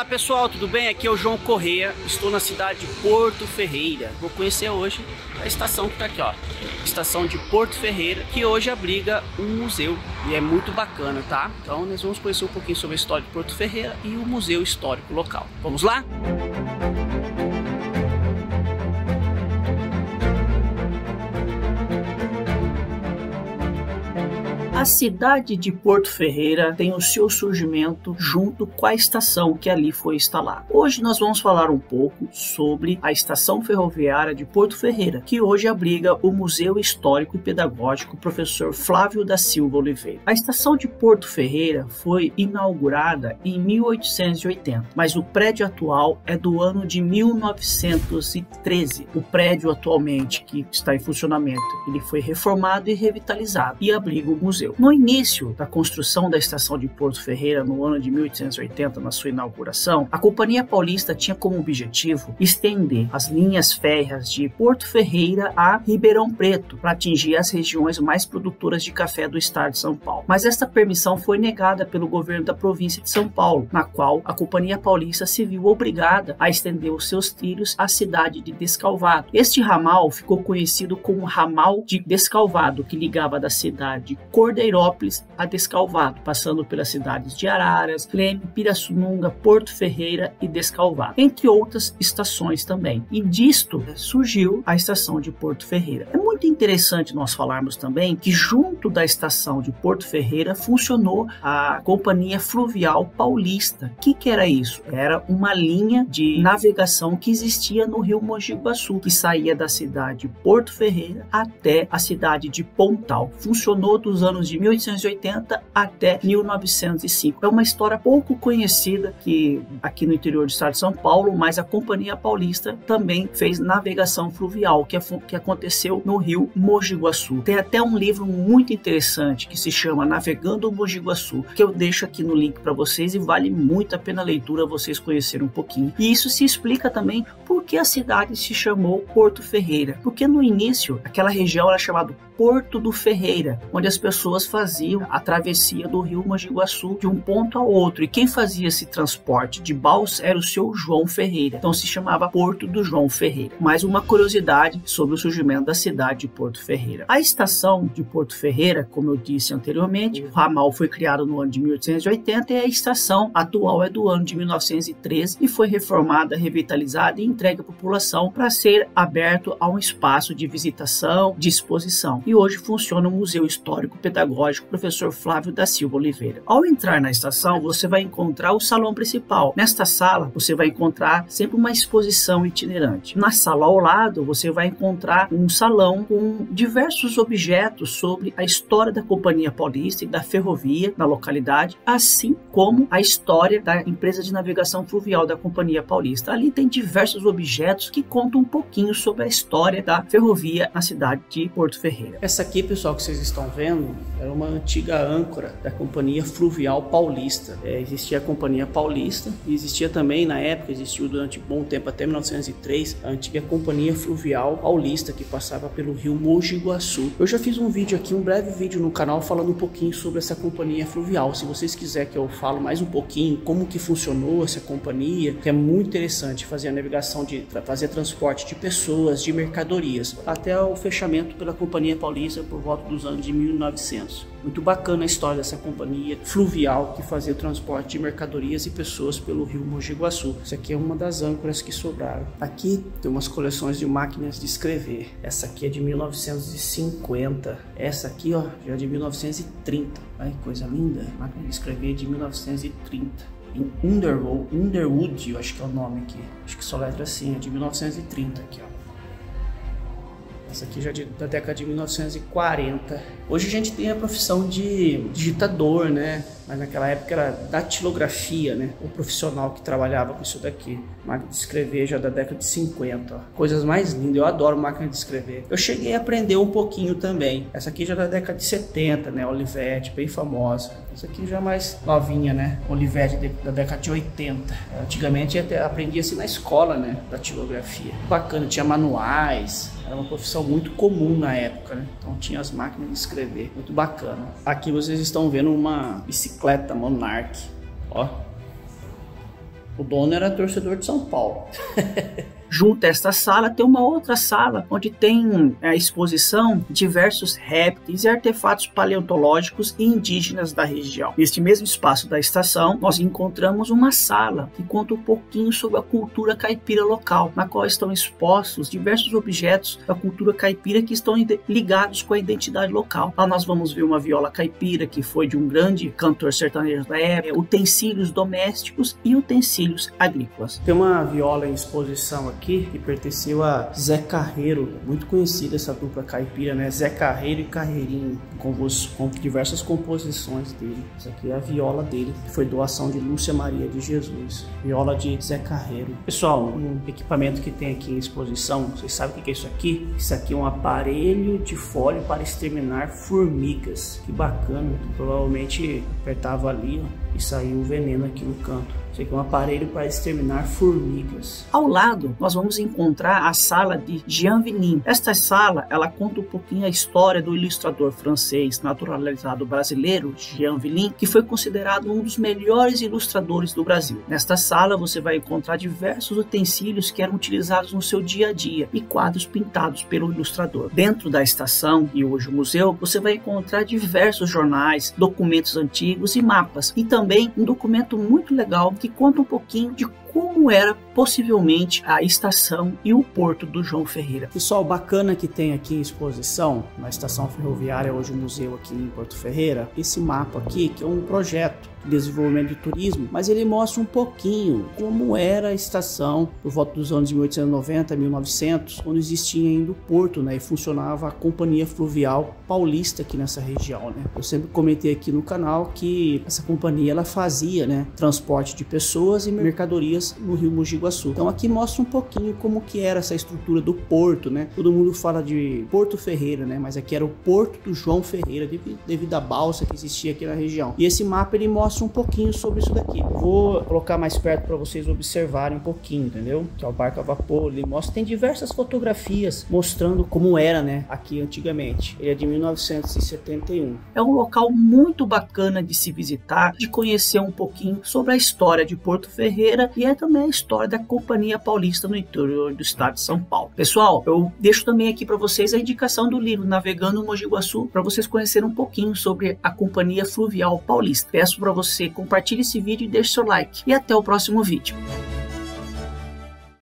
Olá pessoal, tudo bem? Aqui é o João Correia, estou na cidade de Porto Ferreira. Vou conhecer hoje a estação que está aqui, ó, estação de Porto Ferreira, que hoje abriga um museu e é muito bacana, tá? Então nós vamos conhecer um pouquinho sobre a história de Porto Ferreira e o museu histórico local. Vamos lá? A cidade de Porto Ferreira tem o seu surgimento junto com a estação que ali foi instalada. Hoje nós vamos falar um pouco sobre a estação ferroviária de Porto Ferreira, que hoje abriga o Museu Histórico e Pedagógico Professor Flávio da Silva Oliveira. A estação de Porto Ferreira foi inaugurada em 1880, mas o prédio atual é do ano de 1913. O prédio atualmente que está em funcionamento, ele foi reformado e revitalizado e abriga o museu. No início da construção da estação de Porto Ferreira, no ano de 1880, na sua inauguração, a Companhia Paulista tinha como objetivo estender as linhas férreas de Porto Ferreira a Ribeirão Preto, para atingir as regiões mais produtoras de café do estado de São Paulo. Mas esta permissão foi negada pelo governo da província de São Paulo, na qual a Companhia Paulista se viu obrigada a estender os seus trilhos à cidade de Descalvado. Este ramal ficou conhecido como Ramal de Descalvado, que ligava da cidade de Cordeirópolis a Descalvado, passando pelas cidades de Araras, Leme, Pirassununga, Porto Ferreira e Descalvado, entre outras estações também. E disto surgiu a estação de Porto Ferreira. É muito interessante nós falarmos também que junto da estação de Porto Ferreira funcionou a Companhia Fluvial Paulista. O que era isso? Era uma linha de navegação que existia no rio Mogi Guaçu, que saía da cidade de Porto Ferreira até a cidade de Pontal. Funcionou dos anos de 1880 até 1905. É uma história pouco conhecida que aqui no interior do estado de São Paulo, mas a Companhia Paulista também fez navegação fluvial, que aconteceu no rio Mogi Guaçu. Tem até um livro muito interessante que se chama Navegando o Mogi Guaçu, que eu deixo aqui no link para vocês e vale muito a pena a leitura, vocês conhecerem um pouquinho. E isso se explica também por que a cidade se chamou Porto Ferreira, porque no início aquela região era chamada Porto do Ferreira, onde as pessoas faziam a travessia do rio Mogi Guaçu de um ponto ao outro, e quem fazia esse transporte de balsa era o seu João Ferreira, então se chamava Porto do João Ferreira. Mais uma curiosidade sobre o surgimento da cidade de Porto Ferreira. A estação de Porto Ferreira, como eu disse anteriormente, o ramal foi criado no ano de 1880 e a estação atual é do ano de 1913 e foi reformada, revitalizada e entregue à população para ser aberto a um espaço de visitação, de exposição. E hoje funciona o Museu Histórico Pedagógico Professor Flávio da Silva Oliveira. Ao entrar na estação, você vai encontrar o salão principal. Nesta sala, você vai encontrar sempre uma exposição itinerante. Na sala ao lado, você vai encontrar um salão com diversos objetos sobre a história da Companhia Paulista e da ferrovia na localidade, assim como a história da empresa de navegação fluvial da Companhia Paulista. Ali tem diversos objetos que contam um pouquinho sobre a história da ferrovia na cidade de Porto Ferreira. Essa aqui, pessoal, que vocês estão vendo, era uma antiga âncora da Companhia Fluvial Paulista. Existia a Companhia Paulista e existia também, na época, existiu durante um bom tempo, até 1903, a antiga Companhia Fluvial Paulista, que passava pelo rio Mogi Guaçu. Eu já fiz um vídeo aqui, um breve vídeo no canal, falando um pouquinho sobre essa companhia fluvial. Se vocês quiserem que eu falo mais um pouquinho como que funcionou essa companhia, que é muito interessante fazer a navegação, fazer transporte de pessoas, de mercadorias, até o fechamento pela Companhia Paulista por volta dos anos de 1900. Muito bacana a história dessa companhia fluvial que fazia o transporte de mercadorias e pessoas pelo rio Mogi Guaçu. Isso aqui é uma das âncoras que sobraram. Aqui tem umas coleções de máquinas de escrever. Essa aqui é de 1950. Essa aqui, ó, já é de 1930. Ai, que coisa linda. Máquina de escrever de 1930. Em Underwood, eu acho que é o nome aqui. Acho que só letra assim, é de 1930 aqui, ó. Essa aqui já é da década de 1940. Hoje a gente tem a profissão de digitador, né? Mas naquela época era datilografia, né? O profissional que trabalhava com isso daqui. Máquina de escrever já da década de 50. Ó. Coisas mais lindas, eu adoro máquina de escrever. Eu cheguei a aprender um pouquinho também. Essa aqui já é da década de 70, né? Olivetti, bem famosa. Essa aqui já mais novinha, né? Olivetti da década de 80. Antigamente aprendia-se na escola, né? Datilografia. Bacana, tinha manuais. Era uma profissão muito comum na época, né? Então tinha as máquinas de escrever, muito bacana. Aqui vocês estão vendo uma bicicleta Monarch, ó. O dono era torcedor de São Paulo. Junto a esta sala tem uma outra sala onde tem a exposição de diversos répteis e artefatos paleontológicos e indígenas da região. Neste mesmo espaço da estação, nós encontramos uma sala que conta um pouquinho sobre a cultura caipira local, na qual estão expostos diversos objetos da cultura caipira que estão ligados com a identidade local. Lá nós vamos ver uma viola caipira que foi de um grande cantor sertanejo da época, utensílios domésticos e utensílios agrícolas. Tem uma viola em exposição aqui que pertenceu a Zé Carreiro, muito conhecida essa dupla caipira, né? Zé Carreiro e Carreirinho, com diversas composições dele. Essa aqui é a viola dele, que foi doação de Lúcia Maria de Jesus, viola de Zé Carreiro. Pessoal, um equipamento que tem aqui em exposição, vocês sabem o que é isso aqui? Isso aqui é um aparelho de fólio para exterminar formigas. Que bacana, provavelmente apertava ali, ó, e saiu o veneno aqui no canto. Isso aqui é um aparelho para exterminar formigas. Ao lado, nós vamos encontrar a sala de Jean Vinin. Esta sala, ela conta um pouquinho a história do ilustrador francês naturalizado brasileiro, Jean Vinin, que foi considerado um dos melhores ilustradores do Brasil. Nesta sala, você vai encontrar diversos utensílios que eram utilizados no seu dia a dia e quadros pintados pelo ilustrador. Dentro da estação e hoje o museu, você vai encontrar diversos jornais, documentos antigos e mapas. E também um documento muito legal que conta um pouquinho de como era possivelmente a estação e o porto do João Ferreira. Pessoal, bacana que tem aqui em exposição, na estação ferroviária, hoje o museu aqui em Porto Ferreira, esse mapa aqui, que é um projeto de desenvolvimento de turismo, mas ele mostra um pouquinho como era a estação por volta dos anos de 1890, 1900, quando existia ainda o porto, né, e funcionava a Companhia Fluvial Paulista aqui nessa região, né. Eu sempre comentei aqui no canal que essa companhia, ela fazia, né, transporte de pessoas e mercadorias no Rio Mogi Guaçu. Então aqui mostra um pouquinho como que era essa estrutura do porto, né? Todo mundo fala de Porto Ferreira, né? Mas aqui era o Porto do João Ferreira, devido à balsa que existia aqui na região. E esse mapa ele mostra um pouquinho sobre isso daqui. Vou colocar mais perto para vocês observarem um pouquinho, entendeu? Que é o barco a vapor, ele mostra, tem diversas fotografias mostrando como era, né? Aqui antigamente. Ele é de 1971. É um local muito bacana de se visitar, de conhecer um pouquinho sobre a história de Porto Ferreira e é também a história da Companhia Paulista no interior do estado de São Paulo. Pessoal, eu deixo também aqui para vocês a indicação do livro Navegando no Mogi Guaçu, para vocês conhecerem um pouquinho sobre a Companhia Fluvial Paulista. Peço para você compartilhe esse vídeo e deixe seu like. E até o próximo vídeo.